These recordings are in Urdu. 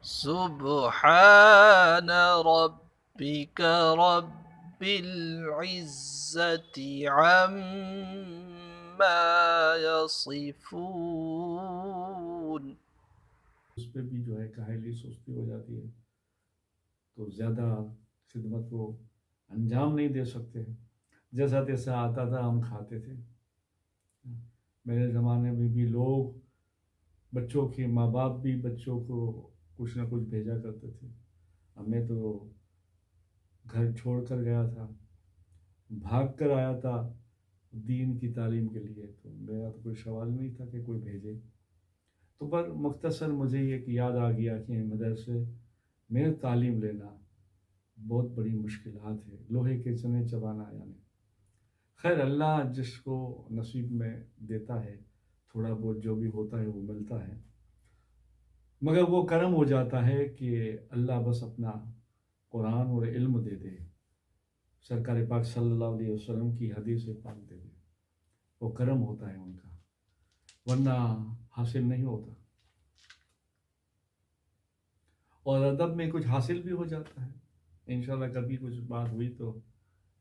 سبحان ربك رب العزة عما يصفون. اس پہ بھی جو ہے کاہلی سستی ہو جاتی ہے، تو زیادہ خدمت کو انجام نہیں دے سکتے. جیسا تیسا آتا تھا ہم کھاتے تھے. میرے زمانے میں بھی لوگ، بچوں کے ماں باپ بھی بچوں کو کچھ نہ کچھ بھیجا کرتے تھے. ہمیں تو گھر چھوڑ کر گیا تھا، بھاگ کر آیا تھا دین کی تعلیم کے لیے، تو میرا تو کوئی سوال نہیں تھا کہ کوئی بھیجے. تو پر مختصر مجھے یہ یاد آ گیا کہ مدرسے میں تعلیم لینا بہت بڑی مشکلات ہے، لوہے کے چنے چبانا یعنی. خیر اللہ جس کو نصیب میں دیتا ہے، تھوڑا بہت جو بھی ہوتا ہے وہ ملتا ہے، مگر وہ کرم ہو جاتا ہے کہ اللہ بس اپنا قرآن اور علم دے دے، سرکار پاک صلی اللہ علیہ وسلم کی حدیث پاک دے دے، وہ کرم ہوتا ہے ان کا، ورنہ حاصل نہیں ہوتا. اور ادب میں کچھ حاصل بھی ہو جاتا ہے. انشاءاللہ کبھی کچھ بات ہوئی تو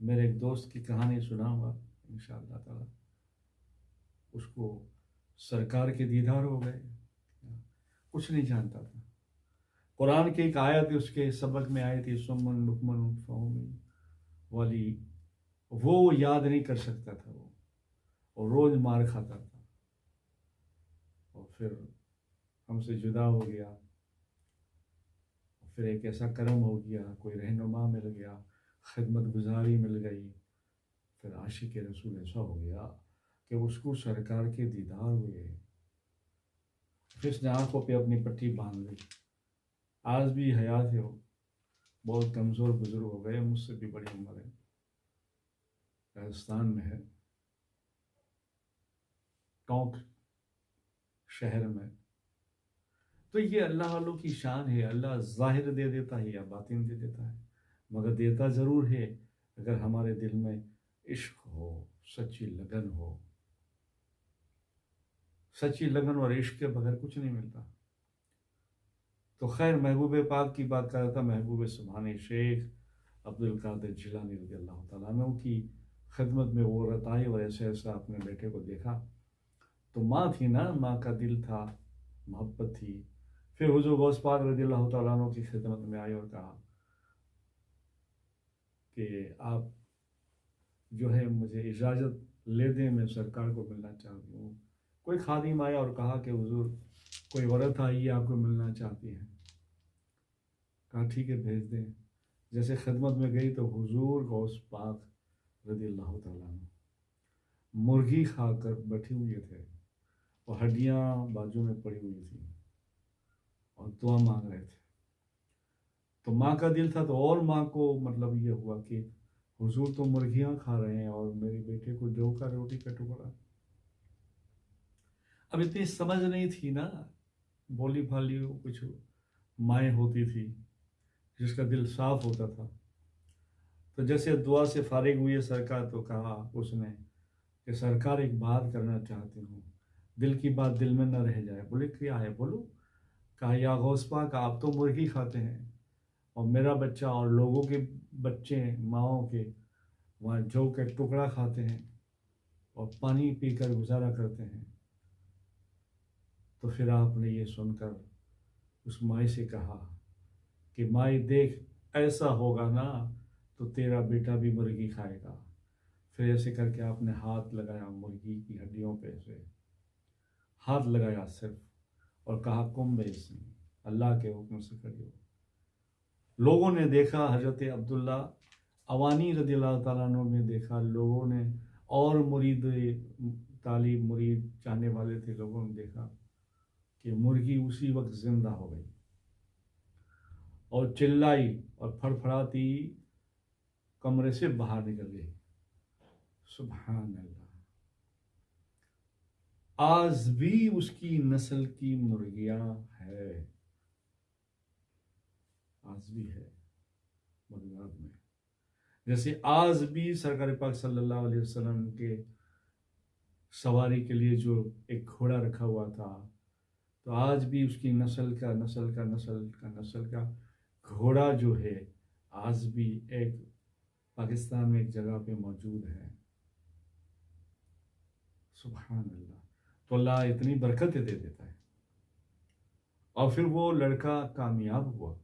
میرے ایک دوست کی کہانی سناؤں گا انشاءاللہ تعالی. اس کو سرکار کے دیدار ہو گئے، کچھ نہیں جانتا تھا. قرآن کی ایک آیت اس کے سبق میں آئی تھی، سمن لکمن فہمی والی، وہ یاد نہیں کر سکتا تھا وہ، اور روز مار کھاتا تھا. اور پھر ہم سے جدا ہو گیا، پھر ایک ایسا کرم ہو گیا، کوئی رہنما مل گیا، خدمت گزاری مل گئی، پھر عاشق رسول ایسا ہو گیا کہ اس کو سرکار کے دیدار ہوئے. پھر اس نے آنکھوں پہ اپنی پٹی باندھ لی. آج بھی حیات ہے، وہ بہت کمزور بزرگ ہو گئے، مجھ سے بھی بڑی عمر ہے، راجستھان میں ہے، ٹونک شہر میں. تو یہ اللہ والوں کی شان ہے، اللہ ظاہر دے دیتا ہے یا باطن دے دیتا ہے، مگر دیتا ضرور ہے اگر ہمارے دل میں عشق ہو، سچی لگن ہو. سچی لگن اور عشق کے بغیر کچھ نہیں ملتا. تو خیر محبوب پاک کی بات کر رہا تھا، محبوب سبحانی شیخ عبد القادر جیلانی رضی اللہ تعالیٰ عنہ کی خدمت میں وہ عورت آئی اور ایسے ایسا اپنے بیٹے کو دیکھا. تو ماں تھی نا، ماں کا دل تھا، محبت تھی. پھر حضور غوث پاک رضی اللہ تعالیٰ عنہ کی خدمت میں آئی اور کہا کہ آپ جو ہے مجھے اجازت لے دیں، میں سرکار کو ملنا چاہتی ہوں. کوئی خادم آیا اور کہا کہ حضور کوئی عورت آئی ہے آپ کو ملنا چاہتی ہے. کہا ٹھیک ہے بھیج دیں. جیسے خدمت میں گئی تو حضور غوث پاک رضی اللہ تعالیٰ عنہ مرغی کھا کر بیٹھے ہوئے تھے، اور ہڈیاں بازو میں پڑی ہوئی تھیں اور دعا مانگ رہے تھے. تو ماں کا دل تھا، تو اور ماں کو مطلب یہ ہوا کہ حضور تو مرغیاں کھا رہے ہیں اور میرے بیٹے کو جو کا روٹی کا ٹکڑا. اب اتنی سمجھ نہیں تھی نا، بولی بھالی کچھ مائیں ہوتی تھی جس کا دل صاف ہوتا تھا. تو جیسے دعا سے فارغ ہوئی سرکار تو کہا اس نے کہ سرکار ایک بات کرنا چاہتی ہوں، دل کی بات دل میں نہ رہ جائے. بولے کیا ہے بولو. کہا یا غوث پاک آپ تو مرغی کھاتے ہیں اور میرا بچہ اور لوگوں کے بچے ماؤں کے وہاں جو کے ٹکڑا کھاتے ہیں اور پانی پی کر گزارا کرتے ہیں. تو پھر آپ نے یہ سن کر اس مائی سے کہا کہ مائی دیکھ ایسا ہوگا نا تو تیرا بیٹا بھی مرغی کھائے گا. پھر ایسے کر کے آپ نے ہاتھ لگایا مرغی کی ہڈیوں پہ، سے ہاتھ لگایا صرف، اور کہا کم بیسنی، اللہ کے حکم سے کریو. لوگوں نے دیکھا، حضرت عبداللہ اوانی رضی اللہ تعالیٰ عنہ نے دیکھا، لوگوں نے اور مرید طالب مرید چاہنے والے تھے، لوگوں نے دیکھا کہ مرغی اسی وقت زندہ ہو گئی اور چلائی اور پھڑ پھڑاتی کمرے سے باہر نکل گئی. سبحان اللہ. آج بھی اس کی نسل کی مرغیاں ہے، آج بھی ہے بغداد میں. جیسے آج بھی سرکار پاک صلی اللہ علیہ وسلم کے سواری کے لیے جو ایک گھوڑا رکھا ہوا تھا، تو آج بھی اس کی نسل کا گھوڑا جو ہے آج بھی ایک پاکستان میں ایک جگہ پہ موجود ہے. سبحان اللہ. تو اللہ اتنی برکتیں دے دیتا ہے. اور پھر وہ لڑکا کامیاب ہوا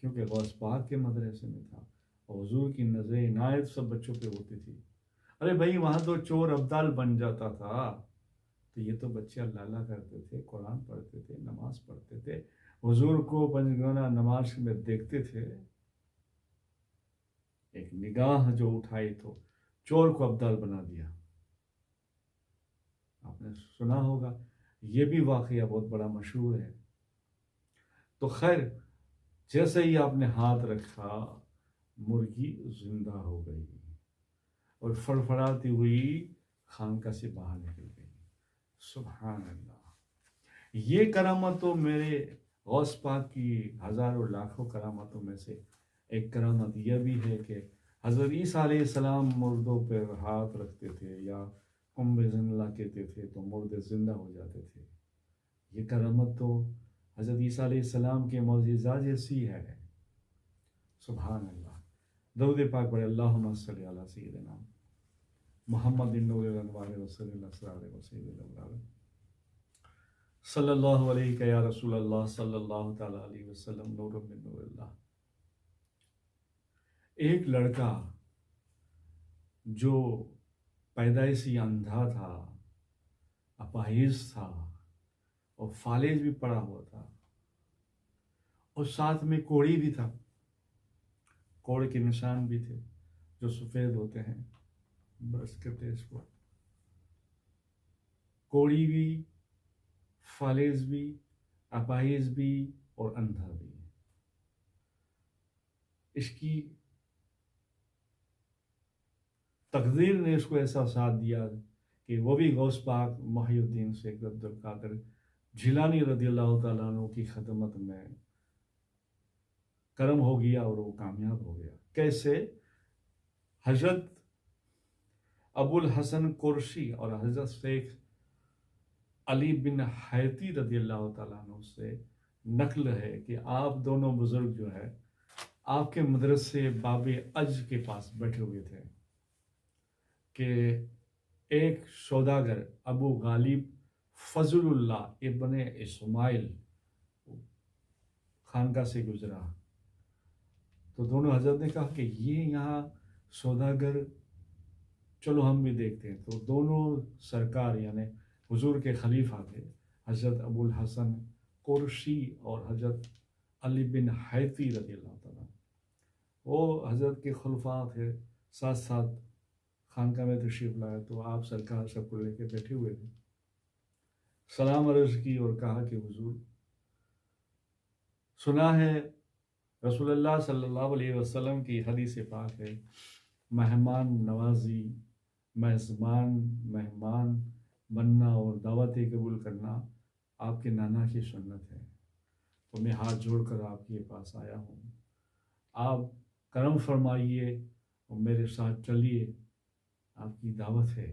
کیونکہ غوث پاک کے مدرسے میں تھا اور حضور کی نظر عنایت سب بچوں پہ ہوتی تھی. ارے بھائی وہاں تو چور ابدال بن جاتا تھا، تو یہ تو بچے اللہ اللہ کرتے تھے، قرآن پڑھتے تھے، نماز پڑھتے تھے، حضور کو پنجگانہ نماز میں دیکھتے تھے. ایک نگاہ جو اٹھائی تو چور کو ابدال بنا دیا. آپ نے سنا ہوگا، یہ بھی واقعہ بہت بڑا مشہور ہے. تو خیر، جیسے ہی آپ نے ہاتھ رکھا مرغی زندہ ہو گئی اور فڑفڑاتی ہوئی خانقاہ سے باہر نکل گئی. سبحان اللہ. یہ کرامت تو میرے غوث پاک کی ہزاروں لاکھوں کرامتوں میں سے ایک کرامت یہ بھی ہے کہ حضرت عیسیٰ علیہ السلام مردوں پہ ہاتھ رکھتے تھے یا قنب زندہ کہتے تھے تو مردے زندہ ہو جاتے تھے. یہ کرامت تو حضرت عیسیٰ علیہ السلام کے معجزات جیسی ہے. سبحان اللہ. درود پاک پڑھے. اللہم صلی علی سیدنا محمد نور الانوار وصلی اللہ علیہ وسلم صلی اللہ علیہ یا رسول اللہ صلی اللہ تعالی علیہ وسلم نور من نور اللہ. ایک لڑکا جو پیدائشی اندھا تھا، اپاہج تھا اور فالج بھی پڑا ہوا تھا اور ساتھ میں کوڑی بھی تھا. کوڑ کے نشان بھی تھے جو سفید ہوتے ہیں، برس کرتے اس کو. کوڑی بھی، فالج بھی، اپاہج بھی اور اندھا بھی. اس کی تقدیر نے اس کو ایسا ساتھ دیا کہ وہ بھی غوث پاک محی الدین شیخ عبد القادر جیلانی رضی اللہ تعالیٰ عنہ کی خدمت میں کرم ہو گیا اور وہ کامیاب ہو گیا. کیسے؟ حضرت ابو الحسن قرشی اور حضرت شیخ علی بن حیتی رضی اللہ تعالیٰ عنہ سے نقل ہے کہ آپ دونوں بزرگ جو ہے آپ کے مدرسے باب اج کے پاس بیٹھے ہوئے تھے کہ ایک سوداگر ابو غالب فضل اللہ ابن اسماعیل خانقاہ سے گزرا. تو دونوں حضرت نے کہا کہ یہ یہاں سوداگر، چلو ہم بھی دیکھتے ہیں. تو دونوں سرکار یعنی حضور کے خلیفہ تھے حضرت ابو الحسن قرشی اور حضرت علی بن حیتی رضی اللہ تعالیٰ. وہ حضرت کے خلفاء تھے، ساتھ ساتھ خانقاہ میں تشریف لائے. تو آپ سرکار سب کو لے کے بیٹھے ہوئے تھے. سلام عرض کی اور کہا کہ حضور، سنا ہے رسول اللہ صلی اللہ علیہ وسلم کی حدیث پاک ہے، مہمان نوازی، میزبان مہمان بننا اور دعوتیں قبول کرنا آپ کے نانا کی سنت ہے. تو میں ہاتھ جوڑ کر آپ کے پاس آیا ہوں، آپ کرم فرمائیے اور میرے ساتھ چلیے، آپ کی دعوت ہے.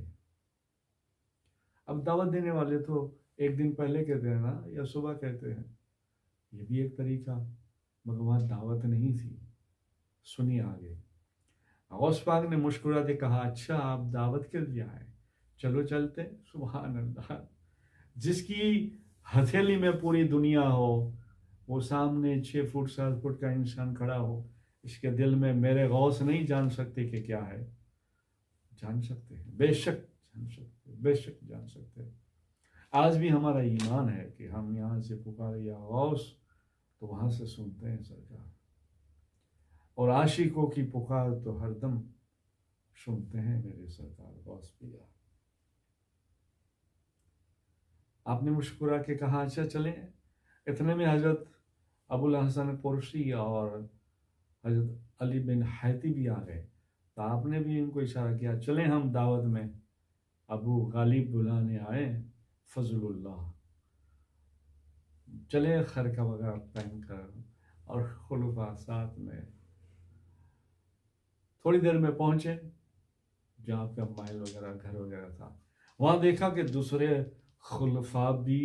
اب دعوت دینے والے تو ایک دن پہلے کہتے ہیں نا، یا صبح کہتے ہیں، یہ بھی ایک طریقہ، مگر وہاں دعوت نہیں تھی. سنیے آگے. غوث پاک نے مسکراتے کہا، اچھا آپ دعوت کے لیے آئے، چلو چلتے. سبحان اللہ. جس کی ہتھیلی میں پوری دنیا ہو، وہ سامنے 6 فٹ 7 فٹ کا انسان کھڑا ہو، اس کے دل میں میرے غوث نہیں جان سکتے کہ کیا ہے. جان سکتے ہیں، بے شک جان سکتے، بے شک جان سکتے. آج بھی ہمارا ایمان ہے کہ ہم یہاں سے پکارے یا غوث تو وہاں سے سنتے ہیں سرکار، اور عاشقوں کی پکار تو ہر دم سنتے ہیں میرے سرکار غوث پیا. آپ نے مسکرا کے کہا، اچھا چلیں. اتنے میں حضرت ابو الحسن قرشی اور حضرت علی بن حیتی بھی آ گئے. تو آپ نے بھی ان کو اشارہ کیا، چلیں ہم دعوت میں، ابو غالب بلانے آئے فضل اللہ. چلے خرقہ وغیرہ پہن کر اور خلفاء ساتھ میں. تھوڑی دیر میں پہنچے جہاں آپ کا محل وغیرہ گھر وغیرہ تھا. وہاں دیکھا کہ دوسرے خلفاء بھی